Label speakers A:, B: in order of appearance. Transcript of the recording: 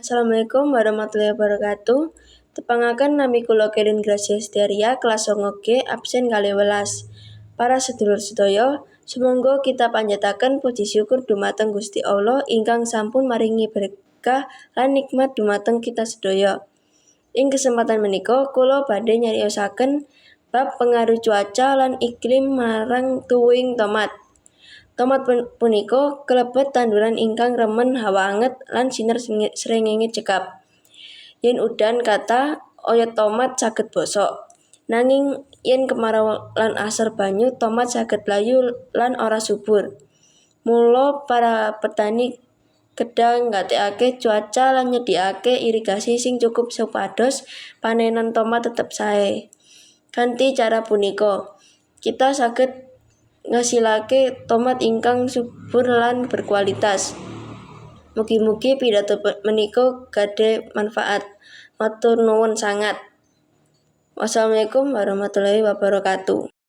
A: Assalamualaikum warahmatullahi wabarakatuh. Tepangaken nami kula Kerin Gracia Setiaria kelas 9G absen 12. Para sedulur sedaya, sumangga kita panjataken puji syukur dumateng Gusti Allah ingkang sampun maringi berkah lan nikmat dumateng kita sedaya. Ing kesempatan menika kula badhe nyariosaken bab pengaruh cuaca lan iklim marang tuwuhing tomat. Tomat punika kalebet tanduran ingkang remen hawa anget lan sinar srengenge cekap. Yen udan kathah, oyot tomat saged bosok. Nanging yen kemarau lan asar banyu, tomat saged layu lan ora subur. Mula para petani kedah nggatekake cuaca lan nyediakake irigasi sing cukup supados panenan tomat tetep sae. Kanthi cara punika, kita saged ngasilake tomat ingkang subur lan berkualitas. Mugi-mugi pidato menika gadhe manfaat. Matur nuwun sangat. Wassalamualaikum warahmatullahi wabarakatuh.